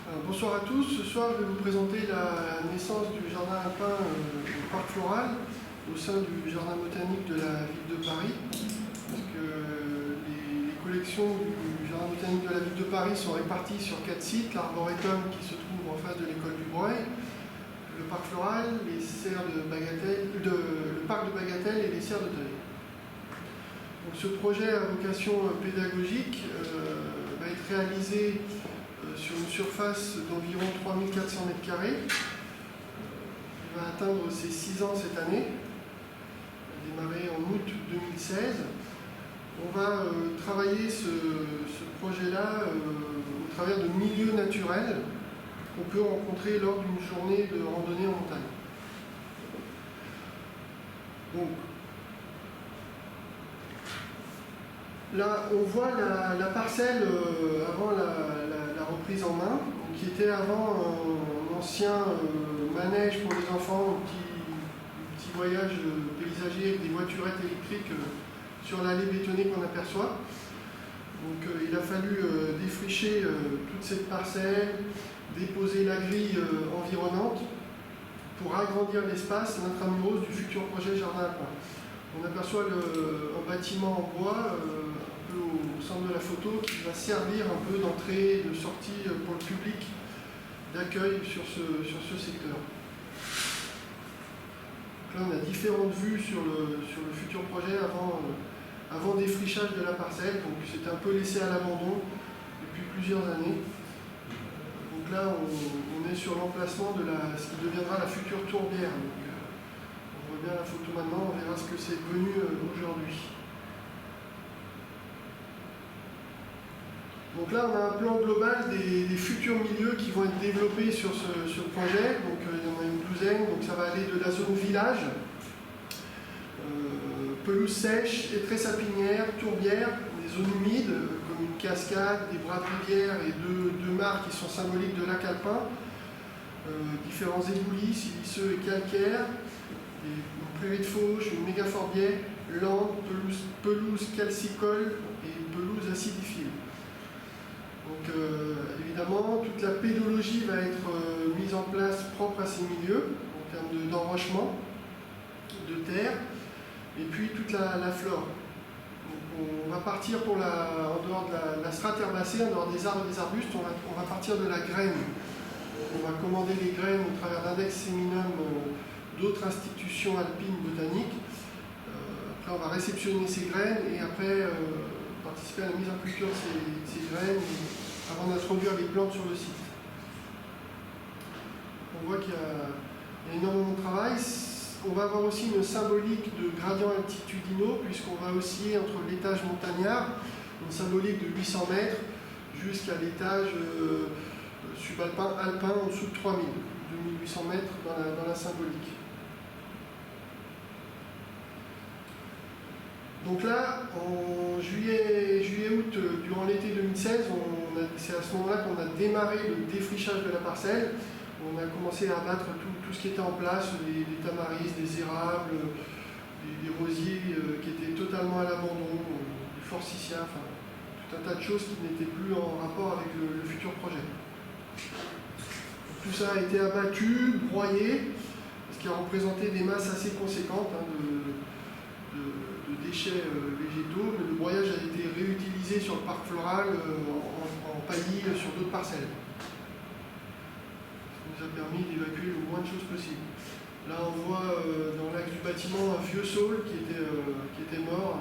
Bonsoir à tous. Ce soir, je vais vous présenter la naissance du jardin alpin au Parc Floral au sein du jardin botanique de la ville de Paris. Parce que les collections du jardin botanique de la ville de Paris sont réparties sur 4 sites. L'Arboretum qui se trouve en face de l'école du Breuil, le Parc Floral, les serres de Bagatelle, le parc de Bagatelle et les serres de Deuil. Donc, ce projet à vocation pédagogique va être réalisé sur une surface d'environ 3400 m². Il va atteindre ses 6 ans cette année. Il a démarré en août 2016. On va travailler ce projet-là au travers de milieux naturels qu'on peut rencontrer lors d'une journée de randonnée en montagne. Donc, là, on voit la parcelle avant la reprise en main, qui était avant un ancien manège pour les enfants, un petit voyage paysager avec des voiturettes électriques sur l'allée bétonnée qu'on aperçoit. Donc il a fallu défricher toute cette parcelle, déposer la grille environnante pour agrandir l'espace intramuros du futur projet Jardin Alpin. On aperçoit un bâtiment en bois un peu au centre de la photo qui va servir un peu d'entrée et de sortie pour le public d'accueil sur ce secteur. Donc là, on a différentes vues sur le futur projet avant défrichage de la parcelle. Donc c'était un peu laissé à l'abandon depuis plusieurs années. Donc là, on est sur l'emplacement de ce qui deviendra la future tourbière. On voit bien la photo maintenant, on verra ce que c'est devenu aujourd'hui. Donc là, on a un plan global des futurs milieux qui vont être développés sur ce projet. Donc il y en a une douzaine, donc ça va aller de la zone village, pelouse sèche, et très sapinière, tourbière, des zones humides, comme une cascade, des bras de rivière et deux mares qui sont symboliques de lac alpin, différents éboulis, siliceux et calcaires, une prairie de fauche, une mégaforbière, lande, pelouse calcicole et pelouse acidifiée. Donc évidemment, toute la pédologie va être mise en place propre à ces milieux, en termes d'enrochement, de terre, et puis toute la flore. Donc, on va partir en dehors de la strate herbacée, en dehors des arbres et des arbustes, on va partir de la graine. On va commander les graines au travers d'index séminum d'autres institutions alpines botaniques. Après, on va réceptionner ces graines et après participer à la mise en culture de ces graines avant d'introduire les plantes sur le site. On voit qu'il y a énormément de travail. On va avoir aussi une symbolique de gradients altitudinaux puisqu'on va osciller entre l'étage montagnard, une symbolique de 800 mètres, jusqu'à l'étage subalpin alpin en dessous de 3000, 2800 mètres dans la symbolique. Donc là, en juillet-août, durant l'été 2016, c'est à ce moment-là qu'on a démarré le défrichage de la parcelle. On a commencé à abattre tout ce qui était en place, les tamaris, des érables, des rosiers qui étaient totalement à l'abandon, des forsythias, enfin tout un tas de choses qui n'étaient plus en rapport avec le futur projet. Donc, tout ça a été abattu, broyé, ce qui a représenté des masses assez conséquentes de déchets végétaux, mais le broyage a été réutilisé sur le parc floral en paillis sur d'autres parcelles. Ça nous a permis d'évacuer le moins de choses possible. Là on voit dans l'axe du bâtiment un vieux saule qui était mort,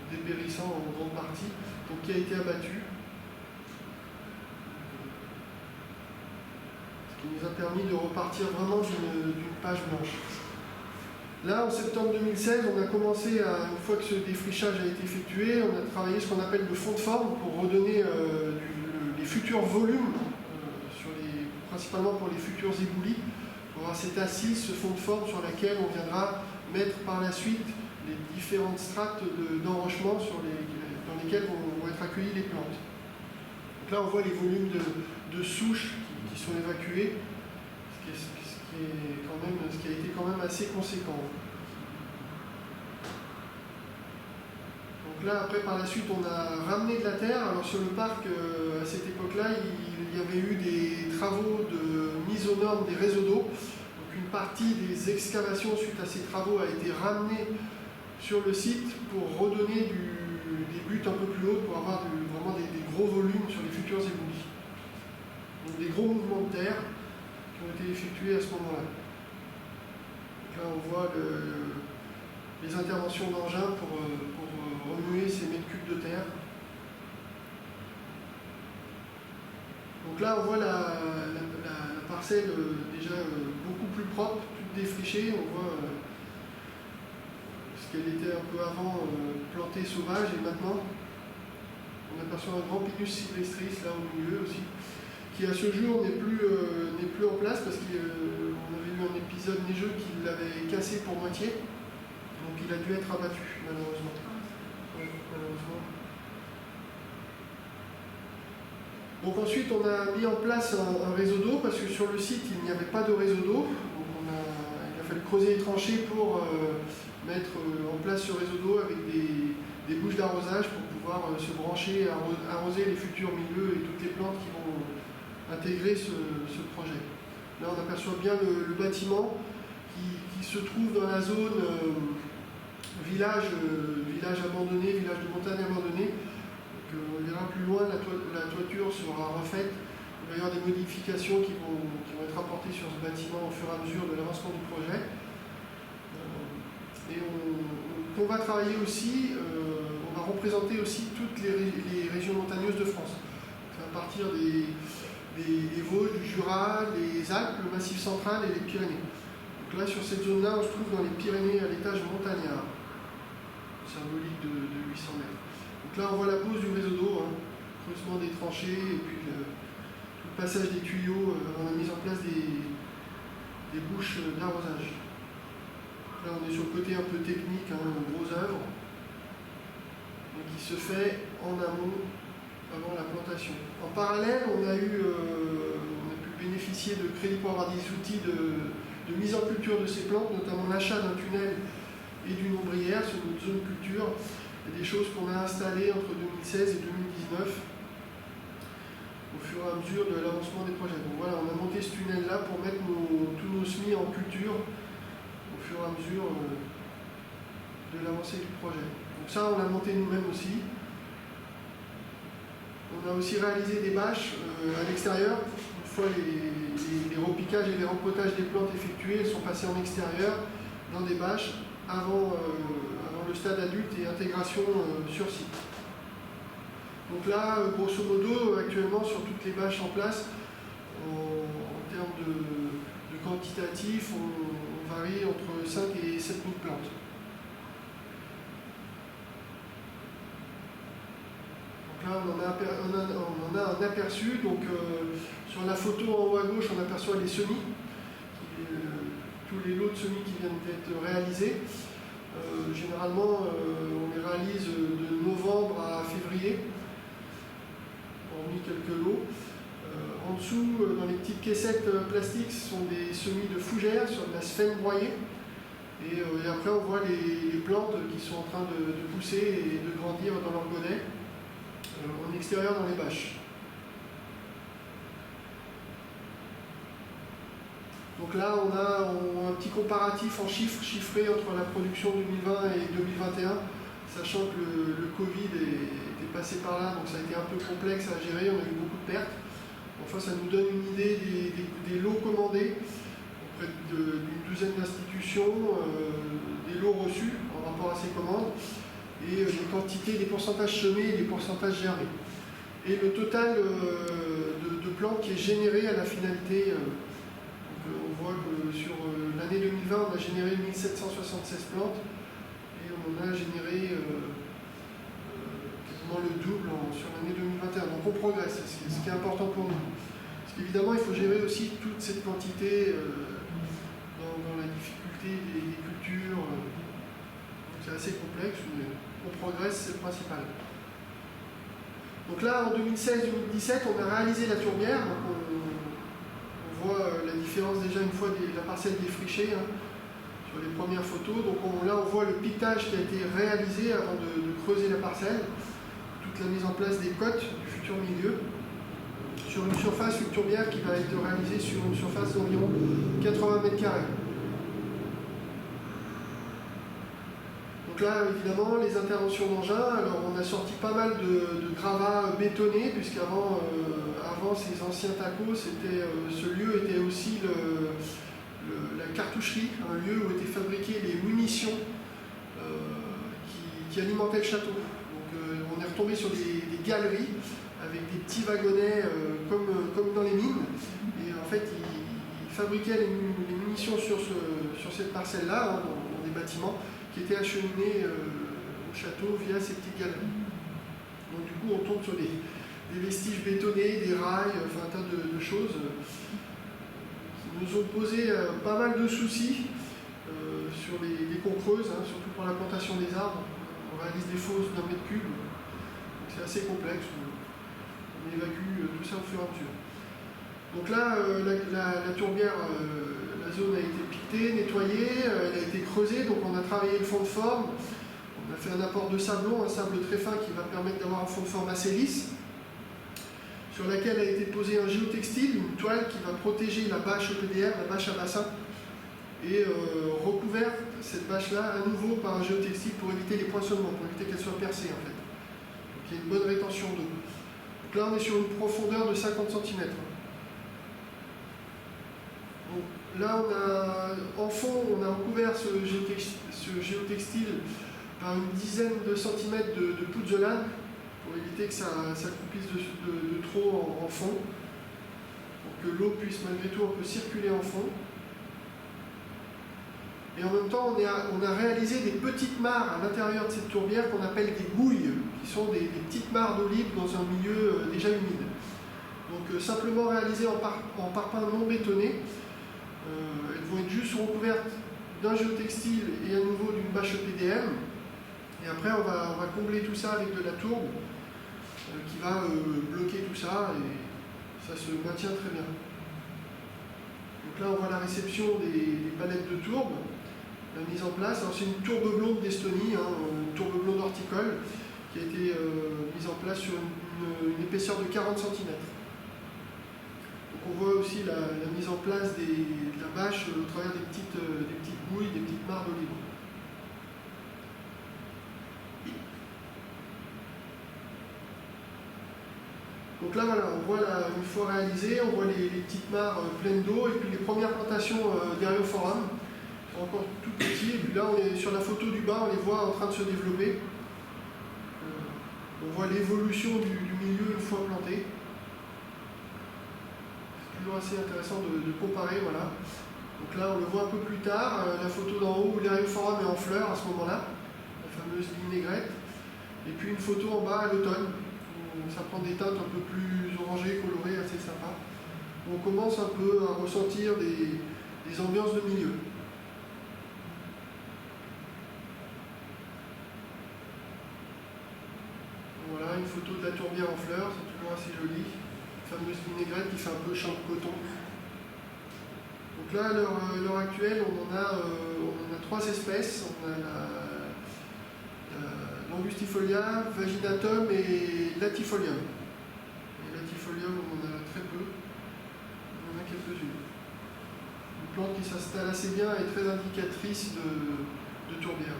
dépérissant en grande partie, donc qui a été abattu. Ce qui nous a permis de repartir vraiment d'une page blanche. Là, en septembre 2016, on a commencé, une fois que ce défrichage a été effectué, on a travaillé ce qu'on appelle le fond de forme pour redonner les futurs volumes, principalement pour les futurs éboulis, pour avoir cette assise, ce fond de forme sur laquelle on viendra mettre par la suite les différentes strates d'enrochement dans lesquelles vont être accueillies les plantes. Donc là, on voit les volumes de souches qui sont évacués, ce qui a été quand même assez conséquent. Donc là, après, par la suite, on a ramené de la terre. Alors sur le parc, à cette époque-là, il y avait eu des travaux de mise aux normes des réseaux d'eau. Donc une partie des excavations suite à ces travaux a été ramenée sur le site pour redonner des buts un peu plus hauts, pour avoir vraiment des gros volumes sur les futurs éboulis. Donc des gros mouvements de terre qui ont été effectués à ce moment-là. Là on voit les interventions d'engins pour remuer ces mètres cubes de terre. Donc là on voit la parcelle déjà beaucoup plus propre, toute défrichée. On voit ce qu'elle était un peu avant plantée sauvage, et maintenant on aperçoit un grand Pinus sylvestris là au milieu aussi, qui à ce jour n'est plus en place parce qu'on avait eu un épisode neigeux qui l'avait cassé pour moitié, donc il a dû être abattu malheureusement. Ouais, malheureusement. Donc ensuite on a mis en place un réseau d'eau parce que sur le site il n'y avait pas de réseau d'eau. Il a fallu creuser les tranchées pour mettre en place ce réseau d'eau avec des bouches d'arrosage pour pouvoir se brancher, arroser les futurs milieux et toutes les plantes qui vont intégrer ce projet. Là on aperçoit bien le bâtiment qui se trouve dans la zone village abandonné, village de montagne abandonné. On verra plus loin, la toiture sera refaite. Il va y avoir des modifications qui vont être apportées sur ce bâtiment au fur et à mesure de l'avancement du projet. Et on va travailler aussi, on va représenter aussi toutes les régions montagneuses de France. À partir des Vosges, du Jura, les Alpes, le Massif central et les Pyrénées. Donc là, sur cette zone-là, on se trouve dans les Pyrénées à l'étage montagnard, symbolique de 800 mètres. Donc là, on voit la pose du réseau d'eau, creusement des tranchées, et puis le passage des tuyaux avant la mise en place des bouches d'arrosage. Là, on est sur le côté un peu technique, gros œuvre, qui se fait en amont, avant la plantation. En parallèle, on a pu bénéficier de crédits pour avoir des outils de mise en culture de ces plantes, notamment l'achat d'un tunnel et d'une ombrière sur notre zone culture. Il y a des choses qu'on a installées entre 2016 et 2019 au fur et à mesure de l'avancement des projets. Donc voilà, on a monté ce tunnel-là pour mettre tous nos semis en culture au fur et à mesure de l'avancée du projet. Donc ça, on l'a monté nous-mêmes aussi. On a aussi réalisé des bâches à l'extérieur. Une fois les repiquages et les rempotages des plantes effectués, elles sont passées en extérieur dans des bâches avant le stade adulte et intégration sur site. Donc là, grosso modo, actuellement, sur toutes les bâches en place, en termes de quantitatif, on varie entre 5 et 7 000 plantes. Donc là, on en a un aperçu. Donc, sur la photo en haut à gauche, on aperçoit les semis, tous les lots de semis qui viennent d'être réalisés. Généralement, on les réalise de novembre à février, hormis quelques lots. En dessous, dans les petites caissettes plastiques, ce sont des semis de fougères sur de la sphène broyée. Et après, on voit les plantes qui sont en train de pousser et de grandir dans leur godet, en extérieur dans les bâches. Donc là, on a un petit comparatif en chiffres, chiffré entre la production 2020 et 2021, sachant que le Covid est passé par là, donc ça a été un peu complexe à gérer, on a eu beaucoup de pertes. Enfin, ça nous donne une idée des lots commandés auprès d'une douzaine d'institutions, des lots reçus en rapport à ces commandes, et les quantités, les pourcentages semés et les pourcentages germés. Et le total de plantes qui est généré à la finalité. On voit que sur l'année 2020, on a généré 1776 plantes et on en a généré quasiment le double sur l'année 2021. Donc on progresse, ce qui est important pour nous. Parce qu'évidemment, il faut gérer aussi toute cette quantité dans la difficulté des cultures. C'est assez complexe, mais on progresse, c'est le principal. Donc là, en 2016-2017, on a réalisé la tourbière. Donc on voit la différence déjà une fois la parcelle défrichée sur les premières photos. Donc là on voit le piquetage qui a été réalisé avant de creuser la parcelle, toute la mise en place des cotes du futur milieu. Sur sur une surface, une tourbière qui va être réalisée sur une surface d'environ 80 mètres carrés. Donc là, évidemment, les interventions d'engins, alors on a sorti pas mal de gravats bétonnés, puisqu'avant avant ces anciens tacos, ce lieu était aussi la cartoucherie, un lieu où étaient fabriquées les munitions qui alimentaient le château. Donc on est retombé sur des galeries avec des petits wagonnets comme dans les mines. Et en fait, ils fabriquaient les munitions sur cette parcelle-là, hein, dans des bâtiments, qui étaient acheminés au château via ces petites galeries. Donc du coup, on tombe sur des vestiges bétonnés, des rails, enfin un tas de choses qui nous ont posé pas mal de soucis sur les concs creuses, hein, surtout pour la plantation des arbres. On réalise des fosses d'1 mètre cube, c'est assez complexe. On évacue tout ça au fur et à mesure. Donc là, la tourbière, la zone a été piquetée, nettoyée, elle a été creusée, donc on a travaillé le fond de forme. On a fait un apport de sablon, un sable très fin qui va permettre d'avoir un fond de forme assez lisse, sur laquelle a été posé un géotextile, une toile qui va protéger la bâche EPDR, la bâche à bassin, et recouvert cette bâche-là à nouveau par un géotextile pour éviter les poinçonnements, pour éviter qu'elle soit percée en fait. Donc il y a une bonne rétention d'eau. Donc là on est sur une profondeur de 50 cm. Donc là en fond on a recouvert ce géotextile par une dizaine de centimètres de pouzzolane pour éviter que ça croupisse de trop en fond, pour que l'eau puisse malgré tout un peu circuler en fond. Et en même temps, on a réalisé des petites mares à l'intérieur de cette tourbière qu'on appelle des gouilles, qui sont des petites mares d'eau libre dans un milieu déjà humide. Donc simplement réalisées en parpaing non bétonné, elles vont être juste recouvertes d'un géotextile et à nouveau d'une bâche EPDM. Et après, on va combler tout ça avec de la tourbe qui va bloquer tout ça et ça se maintient très bien. Donc là, on voit la réception des palettes de tourbe, la mise en place. Alors c'est une tourbe blonde d'Estonie, hein, une tourbe blonde horticole qui a été mise en place sur une épaisseur de 40 cm. Donc on voit aussi la mise en place de la bâche au travers des petites bouilles, des petites mares d'eau libre. Donc là, voilà, on voit une fois réalisé, on voit les petites mares pleines d'eau et puis les premières plantations d'Erioforum sont encore tout petits. Et puis là, on est sur la photo du bas, on les voit en train de se développer. On voit l'évolution du milieu une fois planté. C'est toujours assez intéressant de comparer, voilà. Donc là, on le voit un peu plus tard, la photo d'en haut où l'Erioforum est en fleurs à ce moment-là, la fameuse vinaigrette. Et puis une photo en bas à l'automne. Ça prend des teintes un peu plus orangées, colorées, assez sympa. On commence un peu à ressentir des ambiances de milieu. Voilà, une photo de la tourbière en fleurs, c'est toujours assez joli. La fameuse vinaigrette qui fait un peu champ de coton. Donc là, à l'heure actuelle, on en a 3 espèces. On a l'Angustifolia, Vaginatum et Latifolium. Et Latifolium, on en a très peu. On en a quelques-unes. Une plante qui s'installe assez bien et très indicatrice de tourbière.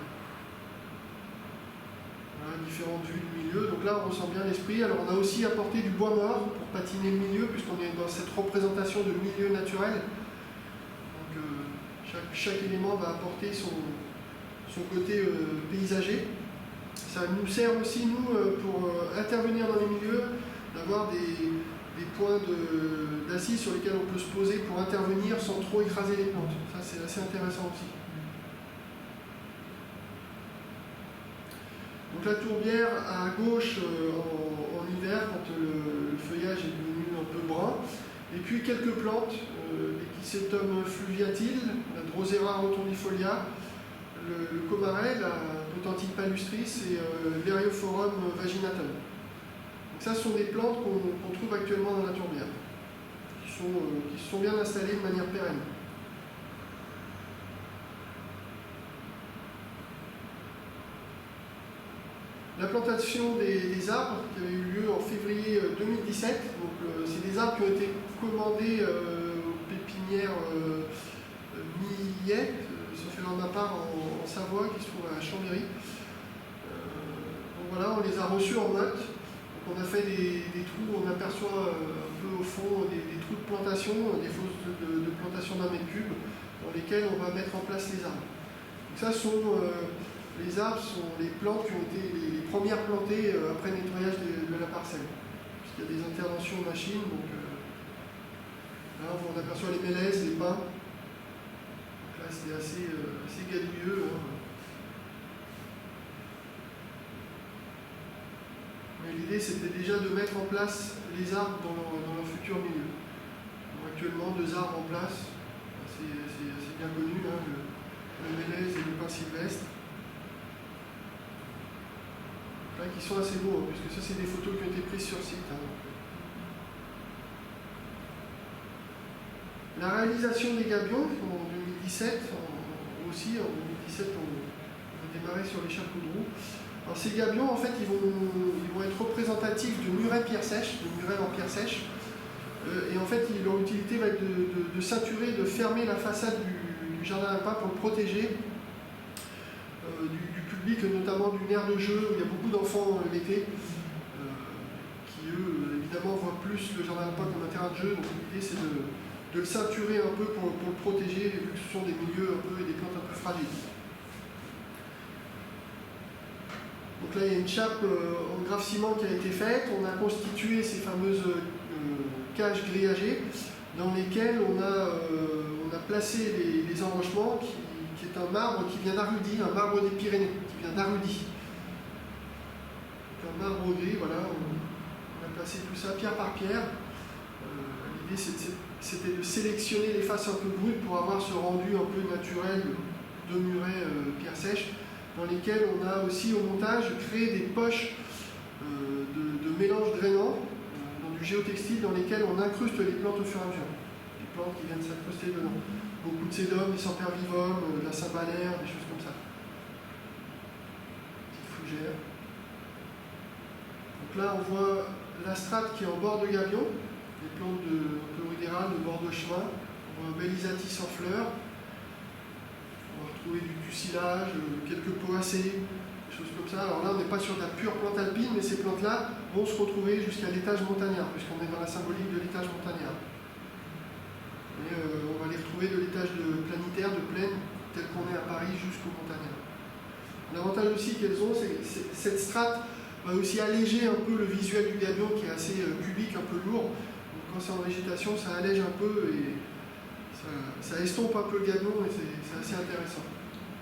Voilà, différentes vues du milieu. Donc là, on ressent bien l'esprit. Alors, on a aussi apporté du bois mort pour patiner le milieu, puisqu'on est dans cette représentation de milieu naturel. Donc, chaque élément va apporter son côté paysager. Ça nous sert aussi, nous, pour intervenir dans les milieux, d'avoir des points d'assises sur lesquels on peut se poser pour intervenir sans trop écraser les plantes. Ça, c'est assez intéressant aussi. Donc la tourbière à gauche en hiver, quand le feuillage est devenu un peu brun. Et puis quelques plantes, l'Echisetum fluviatile, la Drosera rotundifolia, le comaret, la Potentille palustris et l'Erioforum vaginatum. Donc ça, ce sont des plantes qu'on trouve actuellement dans la tourbière, qui se sont bien installées de manière pérenne. La plantation des arbres qui avait eu lieu en février 2017, donc c'est des arbres qui ont été commandés aux pépinières Millet, sauf erreur de ma part, en Savoie, qui se trouve à Chambéry. Donc voilà, on les a reçus en note. Donc on a fait des trous, on aperçoit un peu au fond des trous de plantation, des fosses de plantation d'un mètre cube, dans lesquels on va mettre en place les arbres. Donc ça les arbres sont les plantes qui ont été les premières plantées après nettoyage de la parcelle. Puisqu'il y a des interventions machines, donc là on aperçoit les mélèzes, les pins. Donc là c'est assez gadouilleux. Hein. Mais l'idée c'était déjà de mettre en place les arbres dans leur futur milieu. Donc, actuellement 2 arbres en place, c'est bien connu, hein, le mélèze et le pin sylvestre. Là, qui sont assez beaux, hein, puisque ça c'est des photos qui ont été prises sur site. Hein. La réalisation des gabions en 2017, aussi en 2017 on a démarré sur les chapeaux de roue. Alors ces gabions en fait ils vont être représentatifs de murets pierre sèche, de murets en pierre sèche. Et en fait leur utilité va être de ceinturer, de fermer la façade du jardin alpin pour le protéger du public, notamment d'une aire de jeu où il y a beaucoup d'enfants l'été, qui eux évidemment voient plus le jardin alpin comme un terrain de jeu. Donc l'idée c'est de le ceinturer un peu pour le protéger, vu que ce sont des milieux un peu et des plantes un peu fragiles. Donc là il y a une chape en grave ciment qui a été faite. On a constitué ces fameuses cages grillagées dans lesquelles on a placé les enrochements qui est un marbre qui vient d'Arudi, un marbre des Pyrénées, qui vient d'Arudi. Un marbre gris, voilà, on a placé tout ça pierre par pierre. L'idée c'était de sélectionner les faces un peu brutes pour avoir ce rendu un peu naturel de muret pierre sèche, dans lesquels on a aussi au montage créé des poches de mélange drainant dans du géotextile, dans lesquelles on incruste les plantes au fur et à mesure. Les plantes qui viennent s'incruster dedans. Beaucoup de sédum, des sempervivum, de la cymbalaire, des choses comme ça. Petite fougère. Donc là on voit la strate qui est en bord de gabion, des plantes de rudérales, de bord de chemin. On voit un Bellisatis en fleurs. On va retrouver du tucilage, quelques poacées, des choses comme ça. Alors là, on n'est pas sur de la pure plante alpine, mais ces plantes-là vont se retrouver jusqu'à l'étage montagnard, puisqu'on est dans la symbolique de l'étage montagnard. Et on va les retrouver de l'étage planitaire, de plaine, tel qu'on est à Paris, jusqu'au montagnard. L'avantage aussi qu'elles ont, c'est que cette strate va aussi alléger un peu le visuel du gabion, qui est assez cubique, un peu lourd. Donc quand c'est en végétation, ça allège un peu et ça estompe un peu le gabion, et c'est assez intéressant.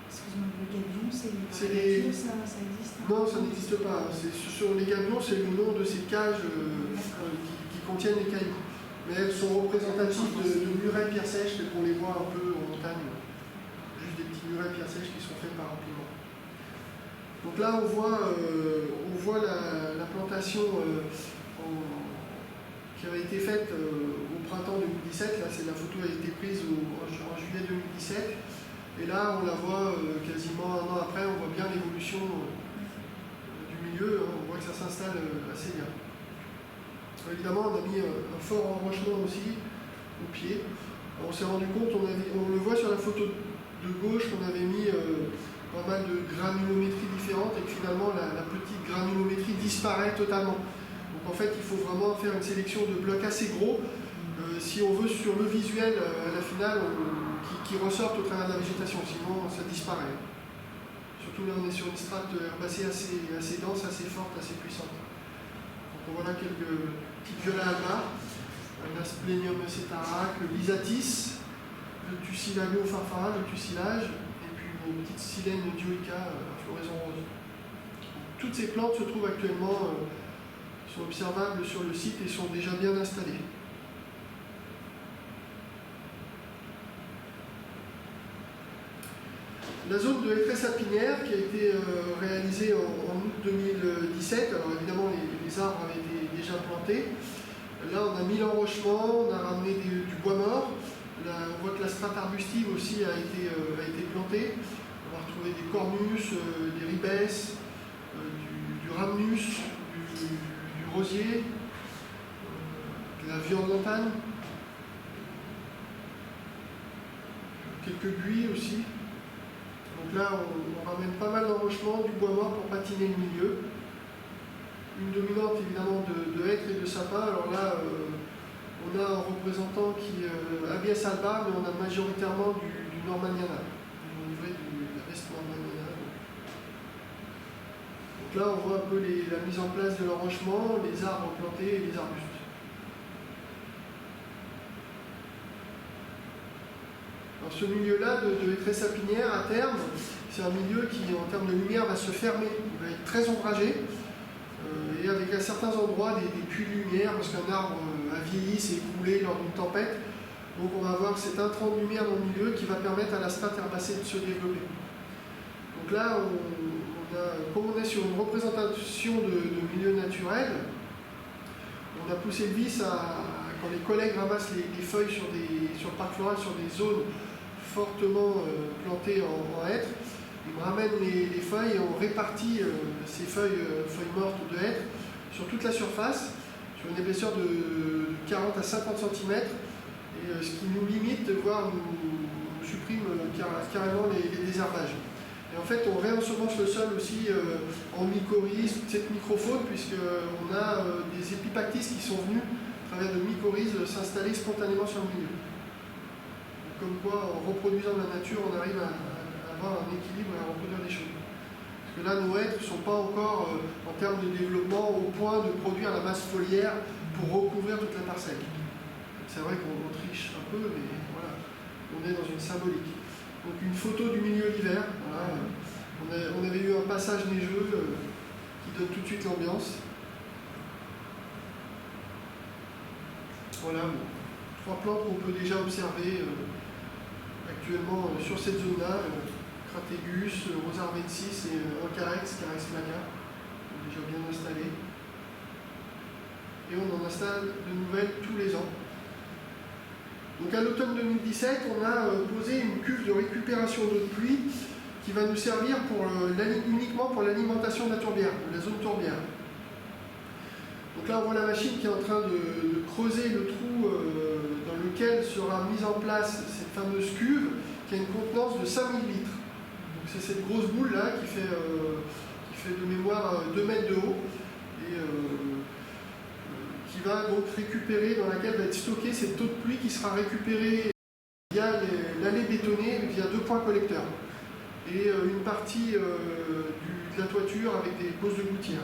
Excuse-moi, le gabion, ça existe? Non, ça n'existe pas. Les gabions, c'est le nom de ces cages qui contiennent les cailloux. Mais elles sont représentatives de murets pierre sèche, tels qu'on les voit un peu en montagne. Juste des petits murets pierre sèche qui sont faits par empilement. Donc là, on voit la plantation qui avait été faite au printemps 2017. Là, la photo a été prise en juillet 2017. Et là, on la voit quasiment 1 an après, on voit bien l'évolution du milieu, hein, on voit que ça s'installe assez bien. Évidemment, on a mis un fort enrochement aussi au pied. On s'est rendu compte, on le voit sur la photo de gauche, qu'on avait mis pas mal de granulométries différentes et que finalement la petite granulométrie disparaît totalement. Donc en fait, il faut vraiment faire une sélection de blocs assez gros si on veut sur le visuel à la finale qui ressortent au travers de la végétation, sinon ça disparaît. Surtout là on est sur une strate herbacée assez dense, assez forte, assez puissante. Donc voilà quelques petites viola alba, l'Asplenium cetarac, le Lysatis, le Tussilago farfara, le tussilage, et puis une petite silène dioica à floraison rose. Toutes ces plantes se trouvent actuellement, sont observables sur le site et sont déjà bien installées. La zone de hêtraie sapinière qui a été réalisée en août 2017, alors évidemment les arbres avaient été déjà plantés. Là on a mis l'enrochement, on a ramené du bois mort. Là, on voit que la strate arbustive aussi a été plantée. On va retrouver des cornus, des ribes, du rhamnus, du rosier, de la viande lantane, quelques buis aussi. Donc là, on ramène pas mal d'enrochements, du bois mort pour patiner le milieu. Une dominante évidemment de hêtre et de sapin. Alors là, on a un représentant qui Abies alba, mais on a majoritairement du Normaniana, au niveau de l'Est Normaniana. Donc là, on voit un peu la mise en place de l'enrochement, les arbres plantés et les arbustes. Alors ce milieu-là de hêtraie sapinière, à terme, c'est un milieu qui, en termes de lumière, va se fermer. Il va être très ombragé, et avec à certains endroits des puits de lumière, parce qu'un arbre a vieilli, s'est écroulé lors d'une tempête. Donc on va avoir cet intrant de lumière dans le milieu qui va permettre à la strate herbacée de se développer. Donc là, comme on est sur une représentation de milieu naturel, on a poussé le vice quand les collègues ramassent les feuilles sur le parc floral, sur des zones fortement plantées en hêtre, ils ramènent les feuilles et on répartit ces feuilles mortes de hêtre sur toute la surface, sur une épaisseur de 40 à 50 cm, et ce qui nous limite, voire nous supprime carrément les désherbages. Et en fait, on réensemence le sol aussi en mycorhizes, cette microfaune, puisqu'on a des épipactis qui sont venus, à travers de mycorhizes, s'installer spontanément sur le milieu. Donc, comme quoi, en reproduisant la nature, on arrive à avoir un équilibre et à reproduire les choses. Parce que là, nos hêtres ne sont pas encore, en termes de développement, au point de produire la masse foliaire pour recouvrir toute la parcelle. C'est vrai qu'on triche un peu, mais voilà, on est dans une symbolique. Donc une photo du milieu l'hiver. Voilà. On avait eu un passage neigeux qui donne tout de suite l'ambiance. Voilà, 3 plantes qu'on peut déjà observer actuellement sur cette zone-là. Cratégus, Rosa arvensis et Carex maca, déjà bien installés. Et on en installe de nouvelles tous les ans. Donc à l'automne 2017, on a posé une cuve de récupération d'eau de pluie qui va nous servir uniquement pour l'alimentation de la tourbière, de la zone tourbière. Donc là, on voit la machine qui est en train de creuser le trou dans lequel sera mise en place cette fameuse cuve qui a une contenance de 5000 litres. Donc c'est cette grosse boule là qui fait de mémoire 2 mètres de haut et qui va donc récupérer, dans laquelle va être stockée cette eau de pluie qui sera récupérée via l'allée bétonnée, via 2 points collecteurs et une partie de la toiture avec des poses de gouttière.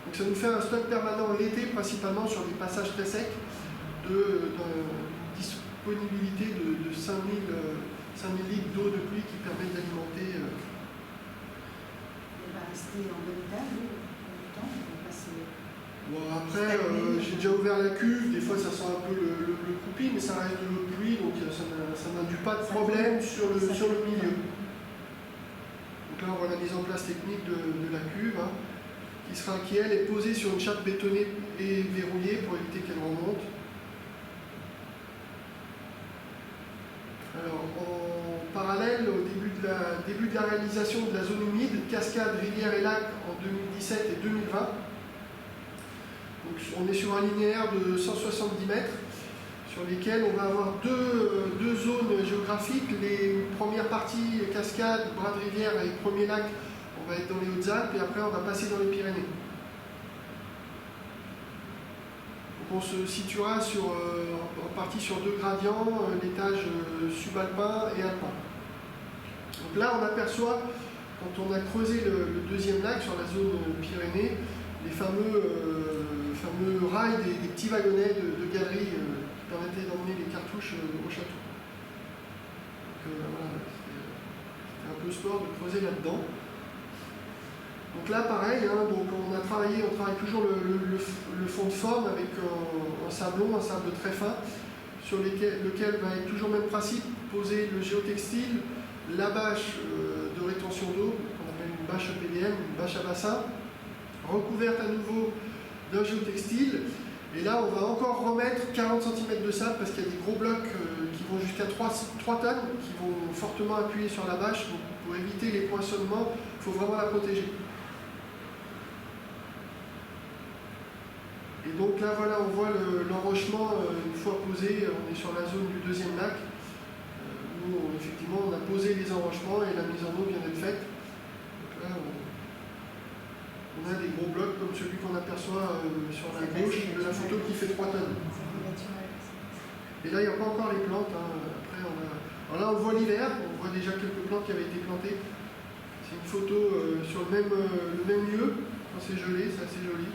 Donc ça nous fait un stock permanent l'été, principalement sur des passages très secs, d'une disponibilité de 5000 litres d'eau de pluie qui permet d'alimenter. Il va rester en bon état, le temps, il va passer. Bon, après, j'ai déjà ouvert la cuve, des fois ça sent un peu le croupi, mais ça reste de l'eau de pluie, donc ça n'induit pas de problème sur le milieu. Donc là, on voit la mise en place technique de la cuve, hein, qui elle est posée sur une chape bétonnée et verrouillée pour éviter qu'elle remonte. Alors, en parallèle, au début de la réalisation de la zone humide, cascades, rivières et lacs en 2017 et 2020. Donc, on est sur un linéaire de 170 mètres sur lesquels on va avoir deux zones géographiques. Les premières parties, cascades, bras de rivière et premiers lacs, on va être dans les Hautes-Alpes et après on va passer dans les Pyrénées. Donc on se situera en partie sur 2 gradients, l'étage subalpin et alpin. Donc là on aperçoit, quand on a creusé le deuxième lac sur la zone Pyrénées, les fameux rails des petits wagonnets de galeries qui permettaient d'emmener les cartouches au château. Donc voilà, c'était un peu sport de creuser là-dedans. Donc là pareil, hein, donc on travaille toujours le fond de forme avec un sablon, un sable très fin, sur lequel va être toujours le même principe, poser le géotextile, la bâche de rétention d'eau, qu'on appelle une bâche EPDM, une bâche à bassin, recouverte à nouveau d'un géotextile. Et là, on va encore remettre 40 cm de sable parce qu'il y a des gros blocs qui vont jusqu'à 3 tonnes, qui vont fortement appuyer sur la bâche. Donc, pour éviter les poinçonnements, il faut vraiment la protéger. Et donc là, voilà, on voit l'enrochement une fois posé. On est sur la zone du deuxième lac, où effectivement on a posé les enrochements et la mise en eau vient d'être faite. Donc là, on a des gros blocs comme celui qu'on aperçoit sur la gauche de la photo qui fait 3 tonnes. Et là, il n'y a pas encore les plantes. Après, alors là, on voit l'hiver, on voit déjà quelques plantes qui avaient été plantées. C'est une photo sur le même lieu, quand c'est gelé, c'est assez joli.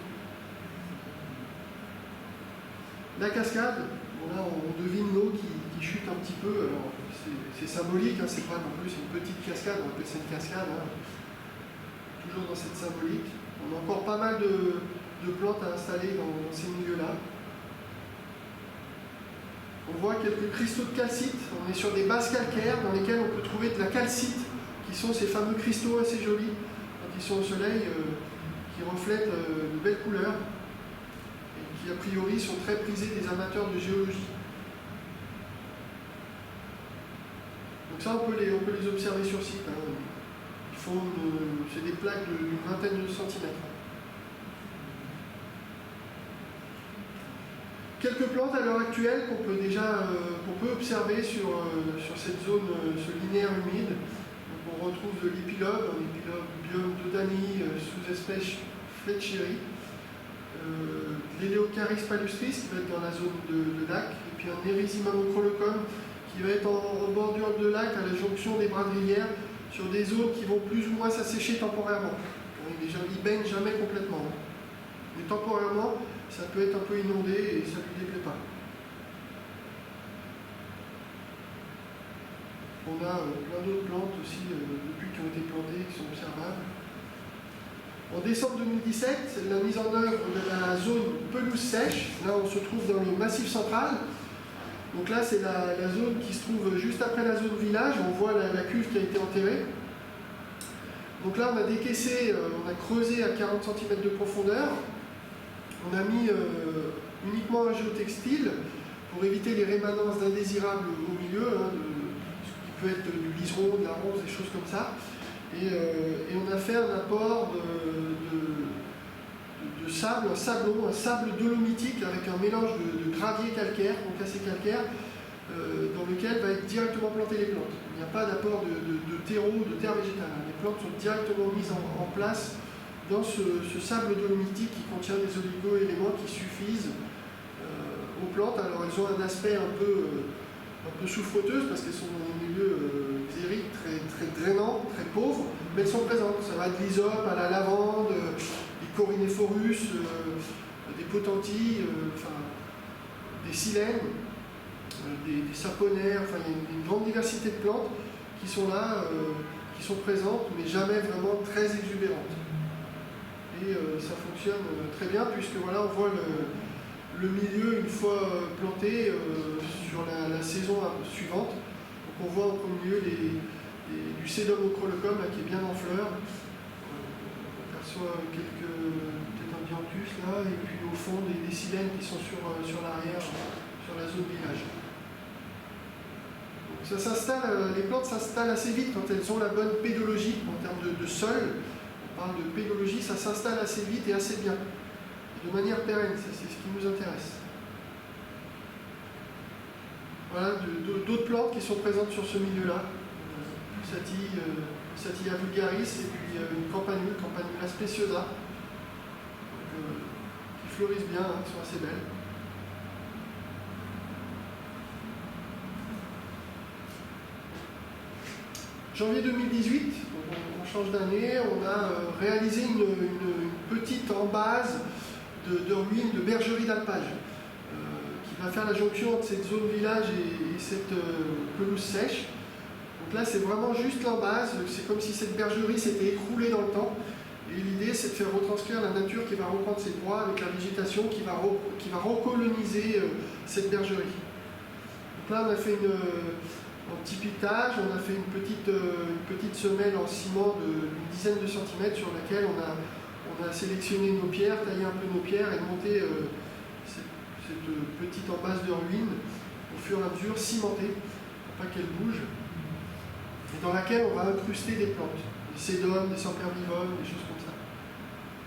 La cascade, bon là, on devine l'eau qui chute un petit peu. Alors, c'est symbolique, c'est pas non plus une petite cascade, on appelle ça une cascade. Toujours dans cette symbolique. On a encore pas mal de plantes à installer dans ces milieux-là. On voit quelques cristaux de calcite. On est sur des bases calcaires dans lesquelles on peut trouver de la calcite, qui sont ces fameux cristaux assez jolis, quand ils sont au soleil, qui reflètent de belles couleurs, et qui a priori sont très prisés des amateurs de géologie. Donc ça, on peut les observer sur site. C'est des plaques d'une vingtaine de centimètres. Quelques plantes à l'heure actuelle qu'on peut observer sur cette zone, ce linéaire humide. Donc on retrouve de l'épilobe, biome dodani, sous-espèce fletcheri, l'Eleocharis palustris qui va être dans la zone de lac, et puis un Erysimum ocrolocum qui va être en bordure de lac à la jonction des bras de rivière sur des eaux qui vont plus ou moins s'assécher temporairement. Ils ne baignent jamais complètement. Mais temporairement, ça peut être un peu inondé et ça ne lui déplaît pas. On a plein d'autres plantes aussi depuis qui ont été plantées, qui sont observables. En décembre 2017, la mise en œuvre de la zone pelouse sèche. Là, on se trouve dans le Massif central. Donc là, c'est la zone qui se trouve juste après la zone village. On voit la cuve qui a été enterrée. Donc là, on a décaissé, on a creusé à 40 cm de profondeur. On a mis uniquement un géotextile pour éviter les rémanences d'indésirables au milieu, ce qui peut être du liseron, de la ronce, des choses comme ça. Et on a fait un apport de sable, un sable dolomitique avec un mélange de gravier calcaire, concassé calcaire, dans lequel va être directement planté les plantes. Il n'y a pas d'apport de terreau, de terre végétale. Les plantes sont directement mises en place dans ce sable dolomitique qui contient des oligo-éléments qui suffisent aux plantes. Alors elles ont un aspect un peu souffreteuses parce qu'elles sont dans un milieu xérique très drainant, très pauvre, mais elles sont présentes. Ça va de l'hysope à la lavande, des corinéphorus, des potentilles, des silènes, des saponaires, il y a une grande diversité de plantes qui sont là, qui sont présentes, mais jamais vraiment très exubérantes. Et ça fonctionne très bien puisque voilà, on voit le milieu une fois planté sur la saison suivante. Donc on voit en premier lieu du Sedum ocrolocum qui est bien en fleurs. On aperçoit peut-être un dianthus là, et puis au fond des silènes qui sont sur l'arrière, sur la zone village. Donc les plantes s'installent assez vite quand elles ont la bonne pédologie en termes de sol. On parle de pédologie, ça s'installe assez vite et assez bien, de manière pérenne, c'est ce qui nous intéresse. Voilà, d'autres plantes qui sont présentes sur ce milieu-là, Satilla vulgaris et puis une campanule, Campanula speciosa, qui fleurissent bien, qui sont assez belles. Janvier 2018, on change d'année, on a réalisé une petite embase de ruines de bergerie d'alpage qui va faire la jonction entre cette zone village et cette pelouse sèche. Donc là, c'est vraiment juste l'embase, c'est comme si cette bergerie s'était écroulée dans le temps. Et l'idée, c'est de faire retranscrire la nature qui va reprendre ses droits avec la végétation qui va recoloniser cette bergerie. Donc là, on a fait un petit pitage, on a fait une petite semelle en ciment d'une dizaine de centimètres sur laquelle on a sélectionné nos pierres, taillé un peu nos pierres et monté cette petite embase de ruines au fur et à mesure, cimentée, pour pas qu'elle bouge, et dans laquelle on va incruster des plantes, des sédums, des sempervivums, des choses comme ça.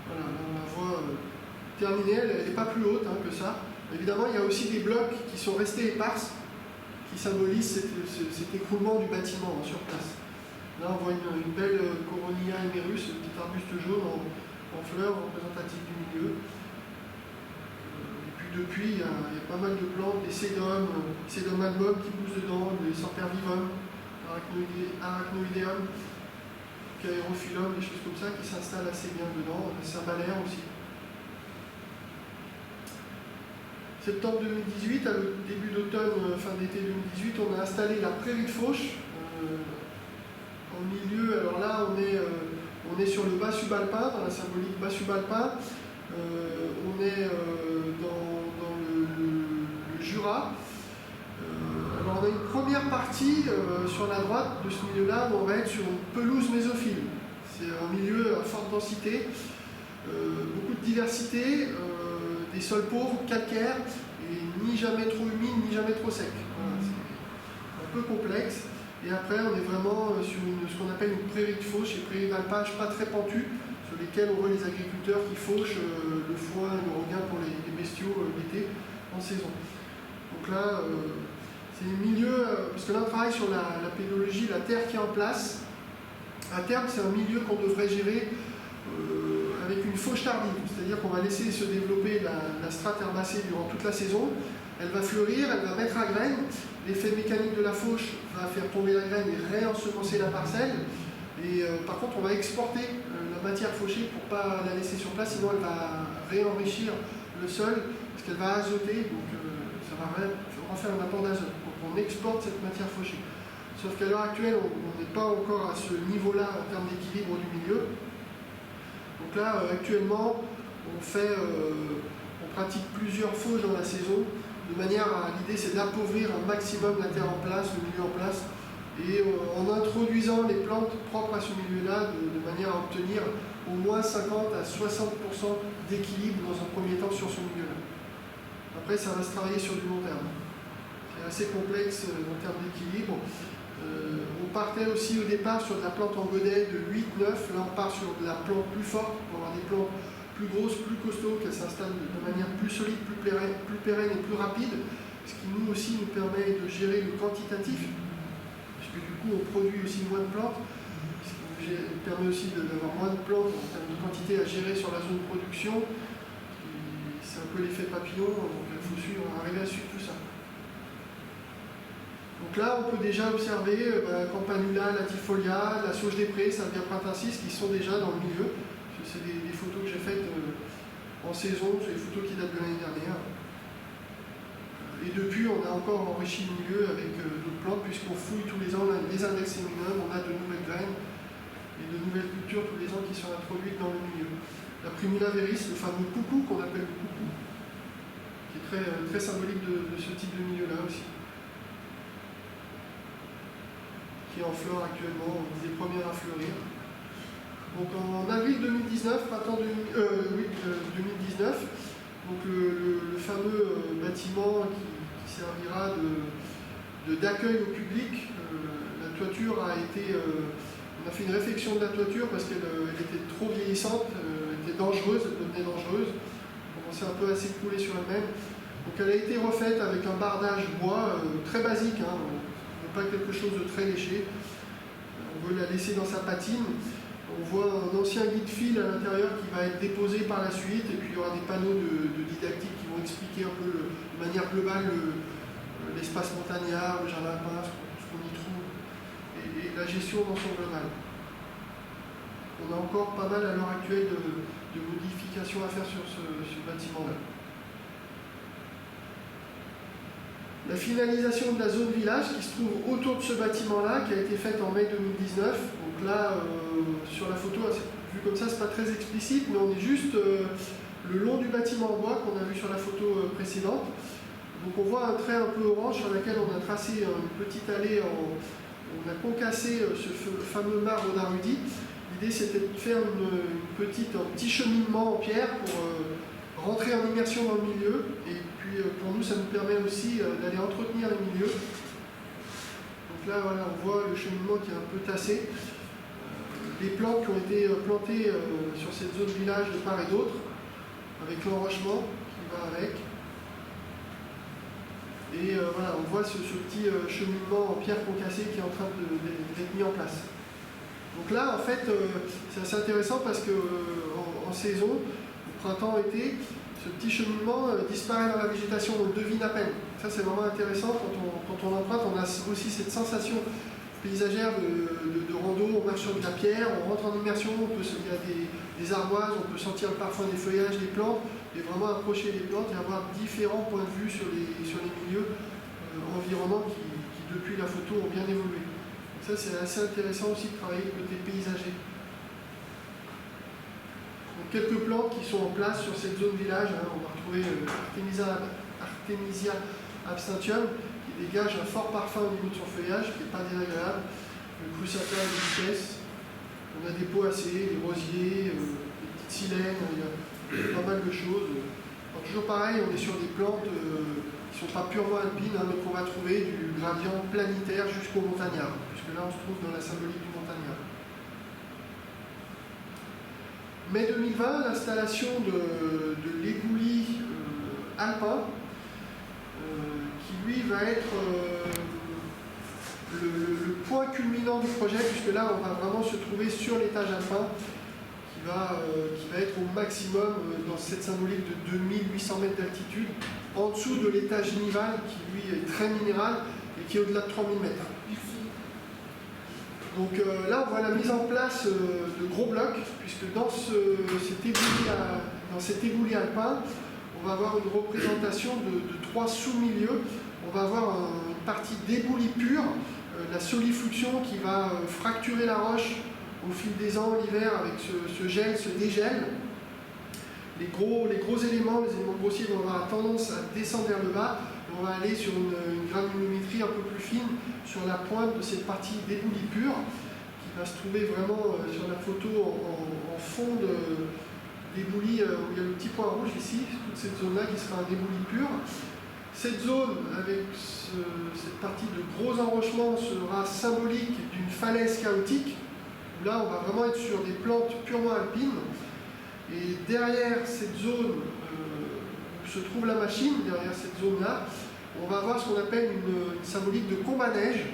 Voilà, là on la voit terminée, elle n'est pas plus haute que ça. Évidemment, il y a aussi des blocs qui sont restés éparses, qui symbolisent cet écroulement du bâtiment sur place. Là, on voit une belle Coronia emerus, un petit arbuste jaune en fleurs représentatif du milieu. Et puis depuis, il y a pas mal de plantes, des sédum album qui poussent dedans, des sempervivum, arachnoideum, caerophyllum, des choses comme ça qui s'installent assez bien dedans, des cymbalaires aussi. Septembre 2018, à le début d'automne, fin d'été 2018, on a installé la prairie de fauche. En milieu, alors là, on est sur le bas subalpin, dans la symbolique bas subalpin. On est dans le Jura. Alors on a une première partie sur la droite de ce milieu-là où on va être sur une pelouse mésophile. C'est un milieu à forte densité, beaucoup de diversité, des sols pauvres, calcaires, et ni jamais trop humides, ni jamais trop secs. Voilà, c'est un peu complexe. Et après, on est vraiment sur ce qu'on appelle une prairie de fauche, et prairies d'alpage pas très pentues, sur lesquelles on voit les agriculteurs qui fauchent le foin et le regain pour les bestiaux l'été en saison. Donc là, c'est un milieu, parce que là on travaille sur la pédologie, la terre qui est en place. À terme, c'est un milieu qu'on devrait gérer avec une fauche tardive, c'est-à-dire qu'on va laisser se développer la strate herbacée durant toute la saison. Elle va fleurir, elle va mettre à graines. L'effet mécanique de la fauche va faire tomber la graine et réensemencer la parcelle. Et par contre, on va exporter la matière fauchée pour ne pas la laisser sur place, sinon elle va réenrichir le sol, parce qu'elle va azoter, donc ça va refaire un apport d'azote. Donc on exporte cette matière fauchée. Sauf qu'à l'heure actuelle, on n'est pas encore à ce niveau-là en termes d'équilibre du milieu. Donc là, actuellement, on pratique plusieurs fauches dans la saison, de manière à, l'idée c'est d'appauvrir un maximum la terre en place, le milieu en place, et en introduisant les plantes propres à ce milieu-là, de manière à obtenir au moins 50 à 60% d'équilibre dans un premier temps sur ce milieu-là. Après, ça va se travailler sur du long terme. C'est assez complexe en termes d'équilibre. On partait aussi au départ sur de la plante en godet de 8-9, là on part sur de la plante plus forte, pour avoir des plantes plus grosses, plus costauds, qu'elles s'installent de manière plus solide, plus pérenne et plus rapide, ce qui nous aussi nous permet de gérer le quantitatif, puisque du coup on produit aussi moins de plantes, ce qui nous permet aussi d'avoir moins de plantes en termes de quantité à gérer sur la zone de production. C'est un peu l'effet papillon, donc il faut arriver à suivre tout ça. Donc là, on peut déjà observer Campanula, latifolia, la sauge des prés, Salvia printensis, qui sont déjà dans le milieu. C'est des photos que j'ai faites en saison, c'est des photos qui datent de l'année dernière. Et depuis, on a encore enrichi le milieu avec d'autres plantes, puisqu'on fouille tous les ans les index séminum, on a de nouvelles graines et de nouvelles cultures tous les ans qui sont introduites dans le milieu. La Primula veris, le fameux coucou qu'on appelle le coucou, qui est très, très symbolique de ce type de milieu-là aussi. Qui est en fleurs actuellement, des premières à fleurir. Donc en avril 2019, printemps 2019, donc le fameux bâtiment qui servira d'accueil au public, la toiture a été... on a fait une réfection de la toiture parce qu'elle était trop vieillissante, elle était dangereuse, elle devenait dangereuse, elle commençait un peu à s'écrouler sur elle-même. Donc elle a été refaite avec un bardage bois très basique, pas quelque chose de très léché. On veut la laisser dans sa patine. On voit un ancien guide-fil à l'intérieur qui va être déposé par la suite, et puis il y aura des panneaux de didactique qui vont expliquer un peu de manière globale l'espace montagnard, le jardin alpin, ce qu'on y trouve, et la gestion dans son global. On a encore pas mal à l'heure actuelle de modifications à faire sur ce bâtiment-là. La finalisation de la zone village qui se trouve autour de ce bâtiment-là, qui a été faite en mai 2019. Donc là, sur la photo, vu comme ça, c'est pas très explicite, mais on est juste le long du bâtiment en bois qu'on a vu sur la photo précédente. Donc on voit un trait un peu orange sur lequel on a tracé une petite allée, on a concassé ce fameux marbre d'Arudi. L'idée c'était de faire un petit cheminement en pierre pour rentrer en immersion dans le milieu, et puis pour nous ça nous permet aussi d'aller entretenir les milieux. Donc là voilà, on voit le cheminement qui est un peu tassé, les plantes qui ont été plantées sur cette zone village de part et d'autre. avec l'enrochement qui va avec. Et voilà, on voit ce petit cheminement en pierre concassée qui est en train d'être mis en place. Donc là, en fait, c'est assez intéressant parce que en saison, au printemps-été, ce petit cheminement disparaît dans la végétation, on le devine à peine. Ça, c'est vraiment intéressant. Quand on emprunte, on a aussi cette sensation paysagère de rando, on marche sur de la pierre, on rentre en immersion, il y a des armoises, on peut sentir le parfum des feuillages, des plantes, et vraiment approcher les plantes et avoir différents points de vue sur les milieux environnants qui, depuis la photo, ont bien évolué. Donc ça, c'est assez intéressant aussi de travailler le côté paysager. Donc, quelques plantes qui sont en place sur cette zone village, hein, on va retrouver Artemisia abstintium, qui dégage un fort parfum au niveau de son feuillage, qui n'est pas désagréable. Le Clusaca de vitesse, on a des poacées, des rosiers, des petites silènes, il y a pas mal de choses. Alors, toujours pareil, on est sur des plantes qui ne sont pas purement alpines, hein, mais qu'on va trouver du gradient planitaire jusqu'au montagnard, puisque là on se trouve dans la symbolique du montagnard. Mai 2020, l'installation de l'égoulis alpin, qui lui va être le point culminant du projet, puisque là on va vraiment se trouver sur l'étage alpin, qui va être au maximum dans cette symbolique de 2800 mètres d'altitude, en dessous de l'étage nival, qui lui est très minéral et qui est au-delà de 3000 mètres. Donc là, on voit la mise en place de gros blocs, puisque dans cet éboulis alpin, on va avoir une représentation de 3 sous-milieux. On va avoir une partie d'éboulis pur, la solifluxion qui va fracturer la roche au fil des ans, l'hiver, avec ce gel, ce dégel. Les gros éléments, les éléments grossiers vont avoir tendance à descendre vers le bas. On va aller sur une granulométrie un peu plus fine sur la pointe de cette partie d'éboulis pur qui va se trouver vraiment sur la photo en fond d'éboulis où il y a le petit point rouge ici, toute cette zone-là qui sera un éboulis pur. Cette zone avec cette partie de gros enrochements sera symbolique d'une falaise chaotique où là on va vraiment être sur des plantes purement alpines. Et derrière cette zone où se trouve la machine, derrière cette zone-là, on va avoir ce qu'on appelle une symbolique de combat-neige,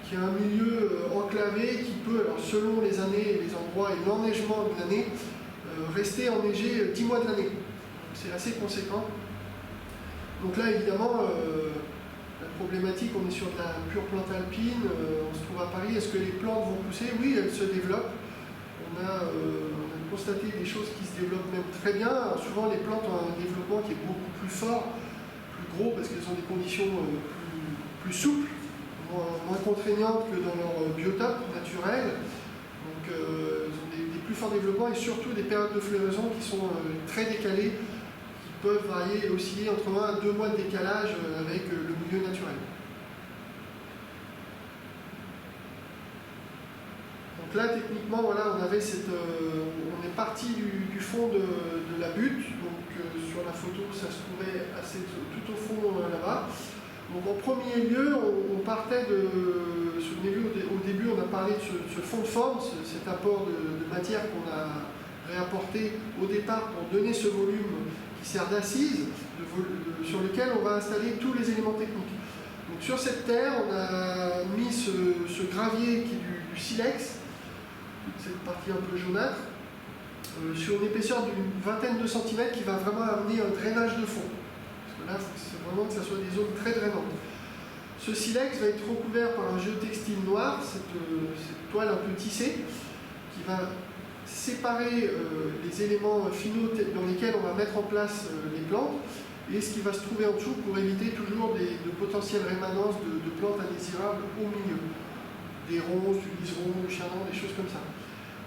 qui est un milieu enclavé qui peut, alors selon les années, les endroits et l'enneigement de l'année, rester enneigé 10 mois de l'année. C'est assez conséquent. Donc là, évidemment, la problématique, on est sur de la pure plante alpine, on se trouve à Paris, est-ce que les plantes vont pousser? Oui, elles se développent. On a constaté des choses qui se développent même très bien. Alors, souvent, les plantes ont un développement qui est beaucoup plus fort, plus gros, parce qu'elles ont des conditions plus souples, moins contraignantes que dans leur biotope naturel. Donc, elles ont des plus forts développements et surtout des périodes de floraison qui sont très décalées, qui peuvent varier, osciller entre 1 à 2 mois de décalage avec le milieu naturel. Donc là, techniquement, voilà, on est parti du fond de la butte. Donc sur la photo, ça se trouvait tout au fond là-bas. Donc en premier lieu, on partait souvenez-vous, au début, on a parlé de ce fond de forme, cet apport de matière qu'on a réapporté au départ pour donner ce volume qui sert d'assise, sur lequel on va installer tous les éléments techniques. Donc sur cette terre, on a mis ce gravier qui est du silex, cette partie un peu jaunâtre, sur une épaisseur d'une vingtaine de centimètres qui va vraiment amener un drainage de fond. Parce que là, il faut vraiment que ça soit des zones très drainantes. Ce silex va être recouvert par un géotextile noir, cette toile un peu tissée, qui va séparer les éléments finaux dans lesquels on va mettre en place les plantes, et ce qui va se trouver en dessous pour éviter toujours de potentielles rémanences de plantes indésirables au milieu. Des ronces, du liseron, du chardon, des choses comme ça.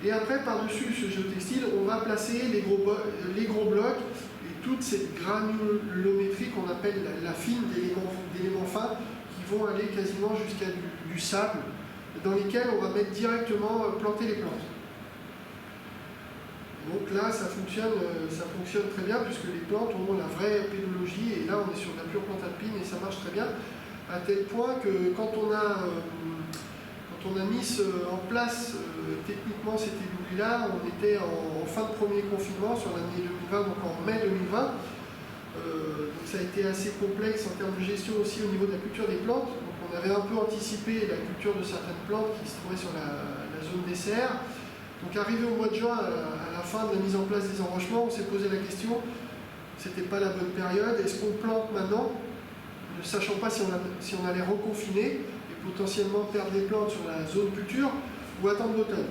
Et après, par-dessus ce géotextile, on va placer les gros blocs et toute cette granulométrie qu'on appelle la fine d'éléments fins qui vont aller quasiment jusqu'à du sable, dans lesquels on va mettre directement planter les plantes. Donc là, ça fonctionne très bien puisque les plantes ont la vraie pédologie et là, on est sur de la pure plante alpine et ça marche très bien, à tel point que quand on on a mis en place techniquement cet éboulis-là, on était en fin de premier confinement sur l'année 2020, donc en mai 2020. Donc ça a été assez complexe en termes de gestion aussi au niveau de la culture des plantes. Donc on avait un peu anticipé la culture de certaines plantes qui se trouvaient sur la zone des serres. Donc arrivé au mois de juin, à la fin de la mise en place des enrochements, on s'est posé la question, c'était pas la bonne période, est-ce qu'on plante maintenant, ne sachant pas si on allait reconfiner et potentiellement perdre les plantes sur la zone culture, ou attendre l'automne.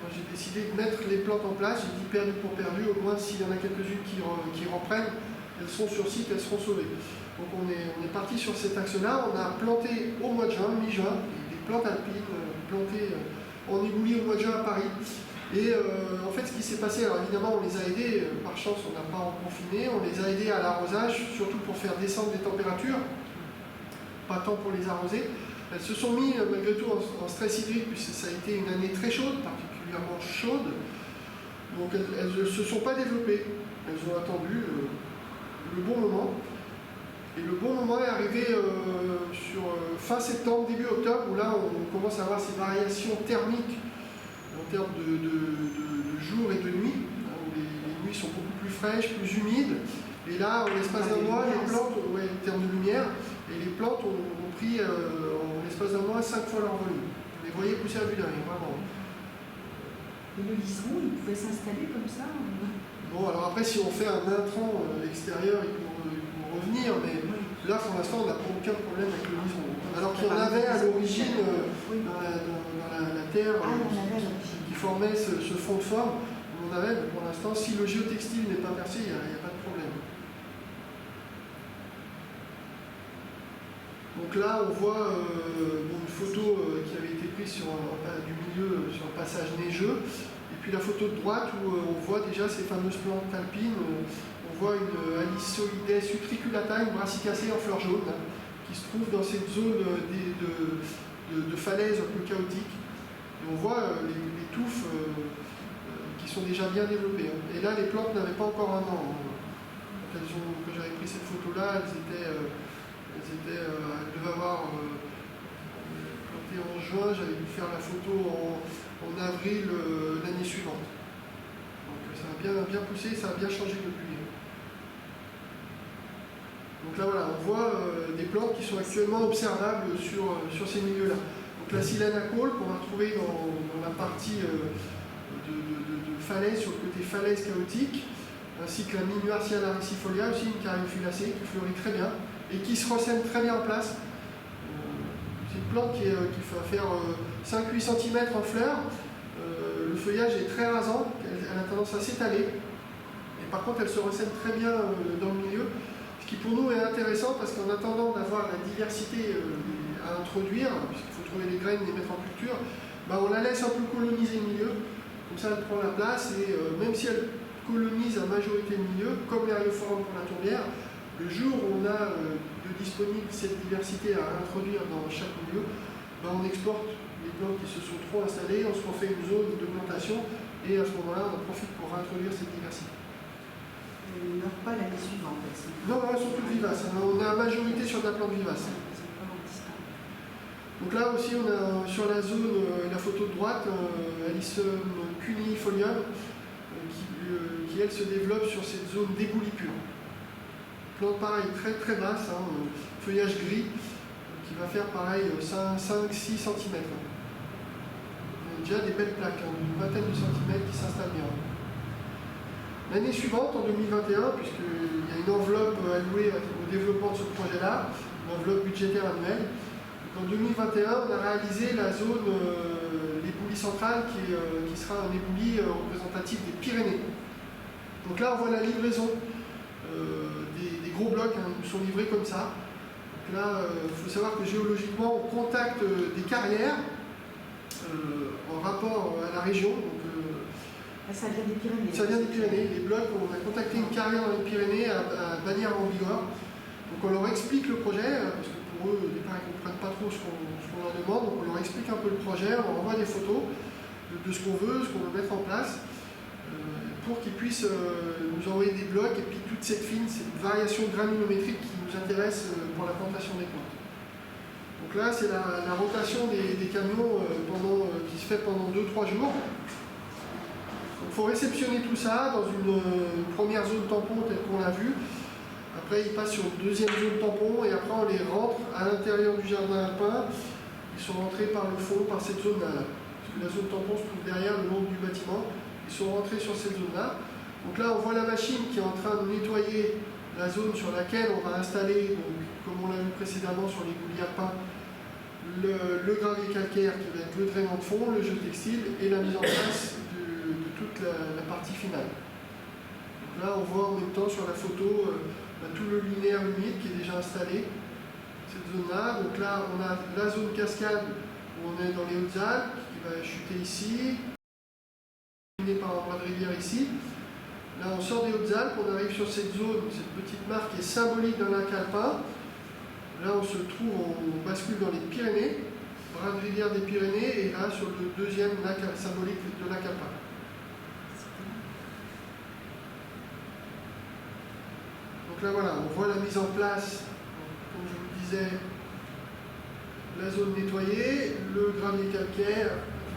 Moi j'ai décidé de mettre les plantes en place, j'ai dit perdu pour perdu, au moins s'il y en a quelques-unes qui reprennent, elles sont sur site, elles seront sauvées. Donc on est parti sur cet axe-là, on a planté au mois de juin, mi-juin, des plantes alpines plantées en éboulis au mois de juin à Paris. Et en fait ce qui s'est passé, alors évidemment on les a aidés, par chance on n'a pas confiné, on les a aidés à l'arrosage, surtout pour faire descendre les températures, pas tant pour les arroser. Elles se sont mis malgré tout en stress hydrique, puisque ça a été une année très chaude, particulièrement chaude. Donc elles ne se sont pas développées, elles ont attendu le bon moment. Et le bon moment est arrivé sur fin septembre, début octobre, où là on commence à avoir ces variations thermiques en termes de jour et de nuit, où les nuits sont beaucoup plus fraîches, plus humides. Et là, en l'espace d'un mois, les plantes, en termes de lumière, et les plantes ont pris en l'espace d'un mois 5 fois leur volume. Vous les voyez pousser à vue d'œil, vraiment. Et le liseron, il pouvait s'installer comme ça Bon, alors après, si on fait un intrant extérieur, ils pourront revenir, mais là, pour l'instant, on n'a aucun problème avec le liseron. Alors qu'il y en avait à l'origine dans la terre qui formait ce fond de forme, on avait, mais pour l'instant, si le géotextile n'est pas percé, il n'y a pas de problème. Donc là, on voit une photo qui avait été prise du milieu sur un passage neigeux. Et puis la photo de droite où on voit déjà ces fameuses plantes alpines. On voit une Alisoides utriculata, une brassicacée en fleurs jaunes, qui se trouve dans cette zone de falaise un peu chaotique. Et on voit les touffes qui sont déjà bien développées. Et là, les plantes n'avaient pas encore un an. Quand j'avais pris cette photo-là, elles devaient avoir planté en juin, j'avais dû faire la photo en avril l'année suivante. Donc ça a bien poussé, ça a bien changé depuis. Donc là voilà, on voit des plantes qui sont actuellement observables sur ces milieux-là. Donc la Silanacole qu'on va retrouver dans la partie de falaise, sur le côté falaise chaotique, ainsi que la Minuarcia laricifolia, aussi une caryophyllacée qui fleurit très bien et qui se ressème très bien en place. C'est une plante qui va faire 5-8 cm en fleurs. Le feuillage est très rasant, elle a tendance à s'étaler. Et par contre, elle se ressème très bien dans le milieu. Ce qui pour nous est intéressant parce qu'en attendant d'avoir la diversité à introduire, puisqu'il faut trouver les graines, les mettre en culture, on la laisse un peu coloniser le milieu. Comme ça, elle prend la place et même si elle colonise à majorité le milieu, comme l'Erioforum pour la tourbière, le jour où on a de disponible cette diversité à introduire dans chaque milieu, on exporte les plantes qui se sont trop installées, on se refait une zone de plantation et à ce moment-là, on en profite pour introduire cette diversité. Elles ne meurent pas l'année suivante. Non, elles sont toutes vivaces. On a la majorité sur de la plante vivace. Donc là aussi, on a sur la zone, la photo de droite, Alyssum cunifolium, qui elle se développe sur cette zone d'éboulis pur. Plante pareil, très très basse, feuillage gris, qui va faire pareil 5-6 cm. Déjà des belles plaques, une vingtaine de centimètres qui s'installent bien. L'année suivante, en 2021, puisqu'il y a une enveloppe allouée au développement de ce projet-là, une enveloppe budgétaire annuelle, en 2021, on a réalisé la zone, l'éboulis central, qui sera un éboulis représentatif des Pyrénées. Donc là, on voit la livraison des gros blocs, ils nous sont livrés comme ça. Donc là, il faut savoir que géologiquement, on contacte des carrières en rapport à la région. Donc, ça vient des Pyrénées. Ça vient des Pyrénées. Les blocs, on a contacté une carrière dans les Pyrénées à Bagnères-en-Bigorre. Donc on leur explique le projet, parce que pour eux, au départ, ils ne comprennent pas trop ce qu'on leur demande. Donc on leur explique un peu le projet, on leur envoie des photos de ce qu'on veut, ce qu'on veut mettre en place, pour qu'ils puissent nous envoyer des blocs et puis toute cette variation granulométrique qui nous intéresse pour la plantation des plantes. Donc là, c'est la rotation des camions qui se fait pendant 2-3 jours. Il faut réceptionner tout ça dans une première zone tampon telle qu'on l'a vu. Après, ils passent sur une deuxième zone tampon et après, on les rentre à l'intérieur du jardin alpin. Ils sont rentrés par le fond, par cette zone-là. Parce que la zone tampon se trouve derrière le long du bâtiment. Ils sont rentrés sur cette zone-là. Donc là, on voit la machine qui est en train de nettoyer la zone sur laquelle on va installer, donc, comme on l'a vu précédemment sur les goulis alpins, le gravier calcaire qui va être le drainant de fond, le jeu textile et la mise en place de toute la partie finale. Donc là, on voit en même temps sur la photo tout le linéaire humide qui est déjà installé, cette zone-là. Donc là, on a la zone cascade où on est dans les Hautes-Alpes qui va chuter ici, terminé par un bras de rivière ici. Là, on sort des Hautes-Alpes, on arrive sur cette zone, cette petite marque qui est symbolique d'un lac alpin. Là, on se trouve, on bascule dans les Pyrénées, bras de rivière des Pyrénées, et là, sur le deuxième lac symbolique de lac alpin. Donc là, voilà, on voit la mise en place, comme je vous le disais, la zone nettoyée, le gravier calcaire,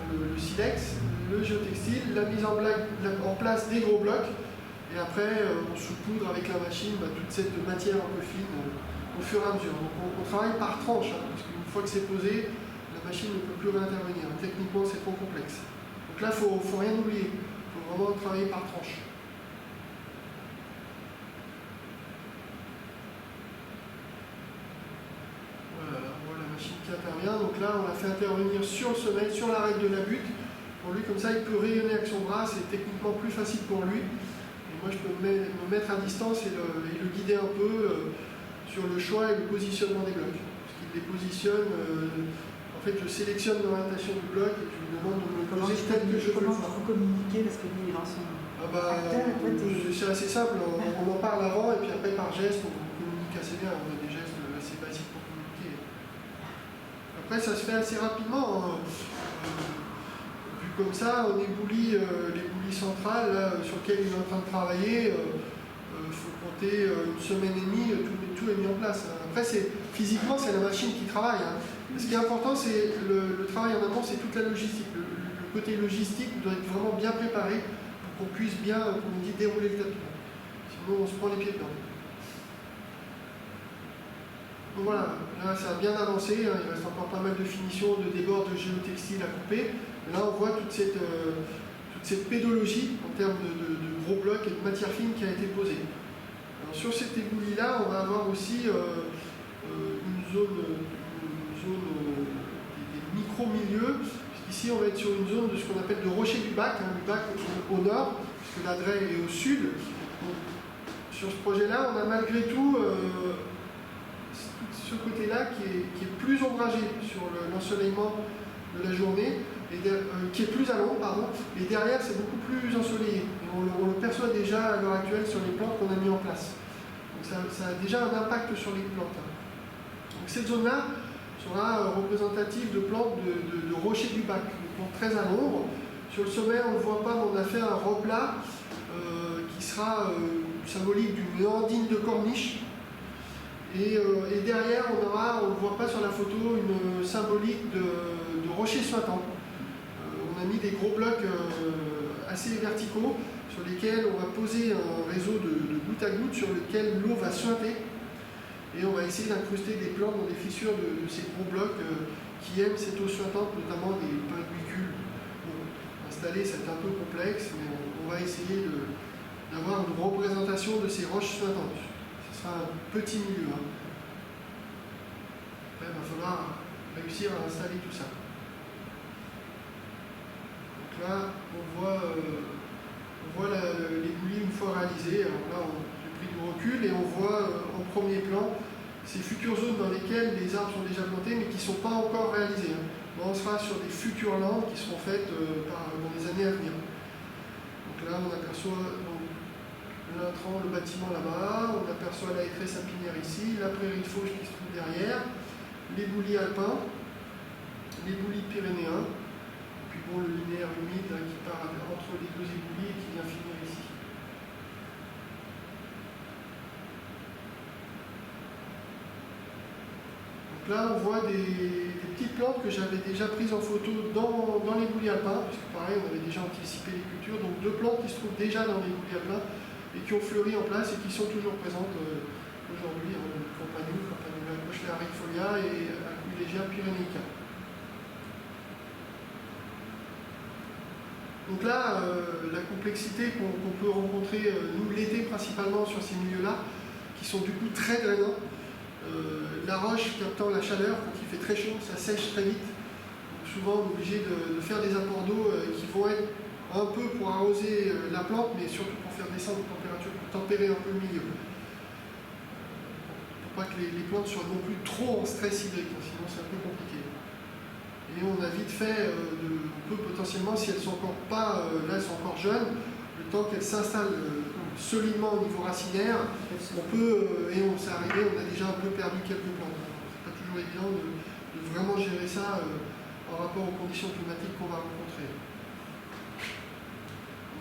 le silex, le géotextile, la mise en place des gros blocs. Et après, on saupoudre avec la machine toute cette matière un peu fine au fur et à mesure. Donc on travaille par tranche, parce qu'une fois que c'est posé, la machine ne peut plus réintervenir. Techniquement, c'est trop complexe. Donc là, il ne faut rien oublier. Il faut vraiment travailler par tranche. Voilà, on voit la machine qui intervient. Donc là, on l'a fait intervenir sur le sommet, sur l'arête de la butte. Pour lui, comme ça, il peut rayonner avec son bras. C'est techniquement plus facile pour lui. Moi, je peux me mettre à distance et le guider un peu sur le choix et le positionnement des blocs. Parce qu'il les positionne, en fait, je sélectionne l'orientation du bloc et je lui demande de me poser tel que je veux le faire. Comment vous communiquer parce que lui, il est dans son c'est assez simple, on en parle avant et puis après par geste, on communique assez bien, on a des gestes assez basiques pour communiquer. Après, ça se fait assez rapidement. Comme ça, on éboulit les boulies centrales là, sur lesquelles il est en train de travailler. Il faut compter une semaine et demie, tout est mis en place. Après, physiquement, c'est la machine qui travaille. Ce qui est important, c'est le travail en amont, c'est toute la logistique. Le côté logistique doit être vraiment bien préparé pour qu'on puisse bien, comme on dit, dérouler le tapis. Sinon, on se prend les pieds dedans. Donc voilà, là, ça a bien avancé. Il reste encore pas mal de finitions, de débords de géotextile à couper. Là, on voit toute cette pédologie en termes de gros blocs et de matière fine qui a été posée. Alors, sur cet éboulis-là, on va avoir aussi une zone des micro-milieux. Ici, on va être sur une zone de ce qu'on appelle de rocher du bac, du bac au nord, puisque la Draie est au sud. Donc, sur ce projet-là, on a malgré tout ce côté-là qui est plus ombragé sur l'ensoleillement de la journée. Qui est plus à l'ombre, pardon, et derrière c'est beaucoup plus ensoleillé. Et on le perçoit déjà à l'heure actuelle sur les plantes qu'on a mis en place. Donc ça a déjà un impact sur les plantes. Donc cette zone-là sera représentative de plantes de rochers du bac, de plantes très à l'ombre. Sur le sommet, on ne le voit pas, mais on a fait un replat qui sera symbolique d'une andine de corniche. Et derrière, on ne le voit pas sur la photo, une symbolique de rocher suintant. On a mis des gros blocs assez verticaux sur lesquels on va poser un réseau de goutte à goutte sur lequel l'eau va suinter. Et on va essayer d'incruster des plantes dans des fissures de ces gros blocs qui aiment cette eau suintante, notamment des pimbicules. Bon, installer, c'est un peu complexe, mais on va essayer d'avoir une représentation de ces roches suintantes. Ce sera un petit milieu. Après, il va falloir réussir à installer tout ça. Là, on voit les boulies une fois réalisées. Alors là, j'ai pris du recul et on voit en premier plan ces futures zones dans lesquelles les arbres sont déjà plantés mais qui ne sont pas encore réalisées. Là, on sera sur des futures landes qui seront faites dans les années à venir. Donc là, on aperçoit l'intrant, le bâtiment là-bas, on aperçoit la hêtraie sapinière ici, la prairie de fauche qui se trouve derrière, les boulis alpins, les boulis pyrénéens. Puis bon, le linéaire humide qui part entre les deux éboulis et qui vient finir ici. Donc Donc là, on voit des petites plantes que j'avais déjà prises en photo dans les boulis alpins, puisque pareil, on avait déjà anticipé les cultures. Donc 2 plantes qui se trouvent déjà dans les boulis alpins et qui ont fleuri en place et qui sont toujours présentes aujourd'hui, Campanula aurifolia et Aquilegia pyrénica. Donc là, la complexité qu'on peut rencontrer, nous, l'été principalement sur ces milieux-là, qui sont du coup très drainants. La roche captant la chaleur, quand il fait très chaud, ça sèche très vite. Donc souvent, on est obligé de faire des apports d'eau qui vont être un peu pour arroser la plante, mais surtout pour faire descendre la température, pour tempérer un peu le milieu. Pour pas que les plantes soient non plus trop en stress hydrique, sinon c'est un peu compliqué. Et on a vite fait, on peut potentiellement, si elles sont encore pas, là elles sont encore jeunes, le temps qu'elles s'installent solidement au niveau racinaire, on peut, et on s'est arrivé, on a déjà un peu perdu quelques plantes. C'est pas toujours évident de vraiment gérer ça en rapport aux conditions climatiques qu'on va rencontrer.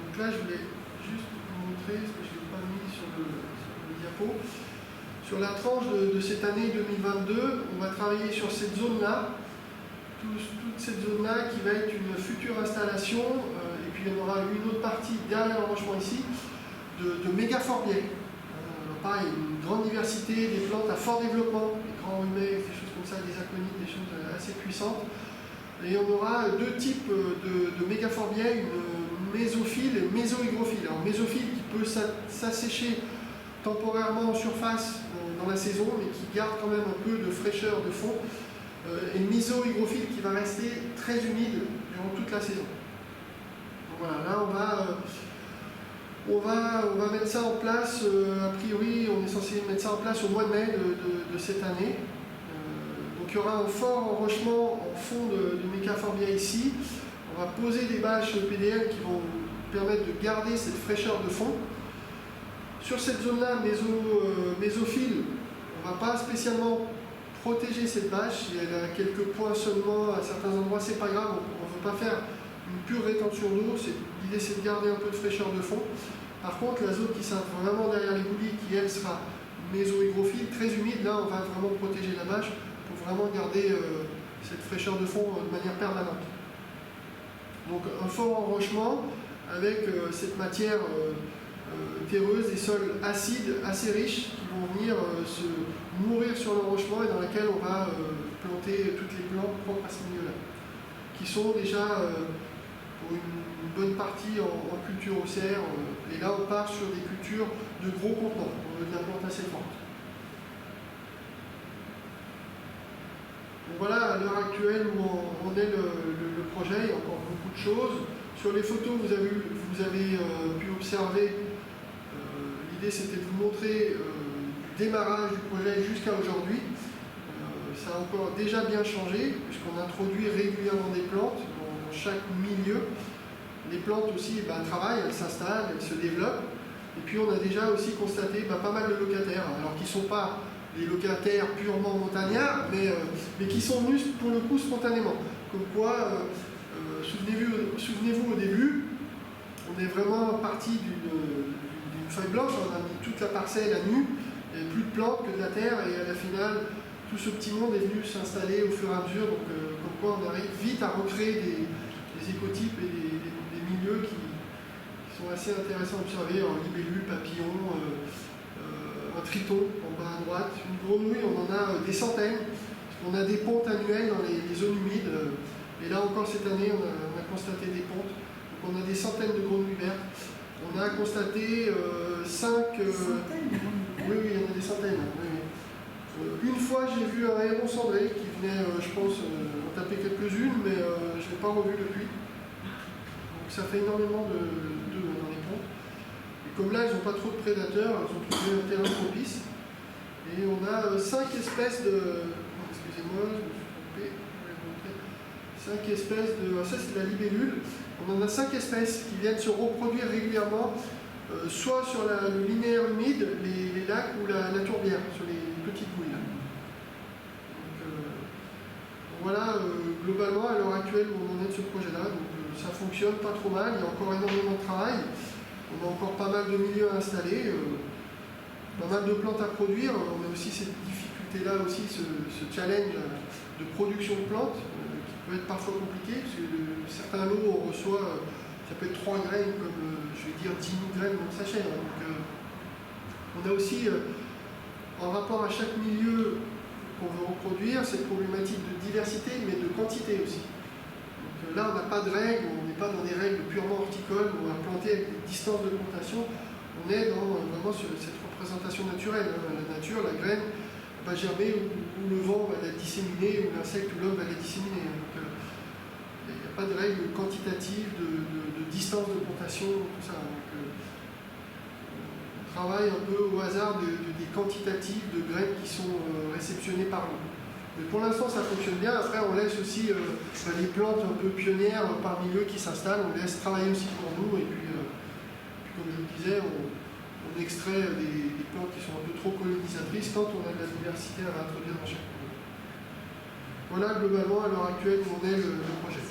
Donc là, je voulais juste vous montrer, ce que je n'ai pas mis sur le diapo. Sur la tranche de cette année 2022, on va travailler sur cette zone-là, toute cette zone-là qui va être une future installation, et puis il y en aura une autre partie derrière l'enrochement ici, de mégaforbiaires. Alors pareil, une grande diversité, des plantes à fort développement, des grands humets, des choses comme ça, des aconites, des choses assez puissantes. Et on aura 2 types de mégaforbiaires, une mésophile et une mésohygrophile. Alors mésophile qui peut s'assécher temporairement en surface dans la saison, mais qui garde quand même un peu de fraîcheur de fond, et une mésohygrophile qui va rester très humide durant toute la saison. Donc voilà, là on va mettre ça en place, a priori on est censé mettre ça en place au mois de mai de cette année. Donc il y aura un fort enrochement en fond de mégaforbia ici. On va poser des bâches PDL qui vont permettre de garder cette fraîcheur de fond. Sur cette zone-là, mésophile, on ne va pas spécialement protéger cette bâche. Si elle a quelques points seulement à certains endroits, c'est pas grave, on ne veut pas faire une pure rétention d'eau. L'idée c'est de garder un peu de fraîcheur de fond. Par contre, la zone qui sera vraiment derrière les boulis, qui elle sera mésohygrophile, très humide, là on va vraiment protéger la bâche pour vraiment garder cette fraîcheur de fond de manière permanente. Donc un fort enrochement avec cette matière terreuse, des sols acides assez riches qui vont venir se nourrir sur l'enrochement et dans laquelle on va planter toutes les plantes propres à ce milieu-là, qui sont déjà pour une bonne partie en culture haussière. Et là on part sur des cultures de gros contenants, de la plante assez forte. Donc voilà à l'heure actuelle où on est le projet, il y a encore beaucoup de choses. Sur les photos, vous avez pu observer, l'idée c'était de vous montrer du démarrage du projet jusqu'à aujourd'hui. Ça a encore déjà bien changé, puisqu'on introduit régulièrement des plantes dans chaque milieu. Les plantes aussi travaillent, elles s'installent, elles se développent. Et puis on a déjà aussi constaté pas mal de locataires, alors qui ne sont pas des locataires purement montagnards, mais qui sont venus pour le coup spontanément. Comme quoi, souvenez-vous au début, on est vraiment parti d'une feuille blanche, on a mis toute la parcelle à nu, il n'y avait plus de plantes que de la terre, et à la finale, tout ce petit monde est venu s'installer au fur et à mesure, donc comme quoi on arrive vite à recréer des écotypes et des milieux qui sont assez intéressants à observer, en libellule, papillon, un triton en bas à droite, une grenouille, on en a des centaines, on a des pontes annuelles dans les zones humides, et là encore cette année on a constaté des pontes, donc on a des centaines de grenouilles vertes, on a constaté 5... oui, il y en a des centaines. Oui. Une fois j'ai vu un héron cendré qui venait, je pense, en taper quelques-unes, mais je ne l'ai pas revu depuis. Donc ça fait énormément d'œufs dans les pontes. Et comme là, elles n'ont pas trop de prédateurs, elles ont trouvé un terrain propice. Et on a 5 espèces de... Excusez-moi, je me suis trompé. 5 espèces de... Ça, c'est la libellule. On en a 5 espèces qui viennent se reproduire régulièrement, soit sur le linéaire humide, les lacs, ou la tourbière, sur les petites bouilles. Donc voilà, globalement, à l'heure actuelle, où on en est de ce projet-là. Donc ça fonctionne pas trop mal, il y a encore énormément de travail. On a encore pas mal de milieux à installer, pas mal de plantes à produire. On a aussi cette difficulté difficulté là aussi, ce challenge de production de plantes, qui peut être parfois compliqué, parce que certains lots, on reçoit, ça peut être 3 graines, comme je vais dire 10 000 graines dans le sachet. Hein. Donc, on a aussi, en rapport à chaque milieu qu'on veut reproduire, cette problématique de diversité, mais de quantité aussi. Donc, là, on n'a pas de règles, on n'est pas dans des règles purement horticoles, où on va planter avec des distances de plantation. On est dans vraiment cette représentation naturelle. Hein. La nature, la graine va germer où le vent va la disséminer, où l'insecte ou l'homme va la disséminer. Donc, il n'y a pas de règles quantitatives de distance de plantation, tout ça. Donc, on travaille un peu au hasard des quantitatifs de graines qui sont réceptionnées par nous. Mais pour l'instant, ça fonctionne bien. Après, on laisse aussi les plantes un peu pionnières parmi eux qui s'installent. On les laisse travailler aussi pour nous. Et puis comme je vous disais, on extrait des plantes qui sont un peu trop colonisatrices quand on a de la diversité à introduire dans chaque cours. Voilà globalement à l'heure actuelle où on est le projet.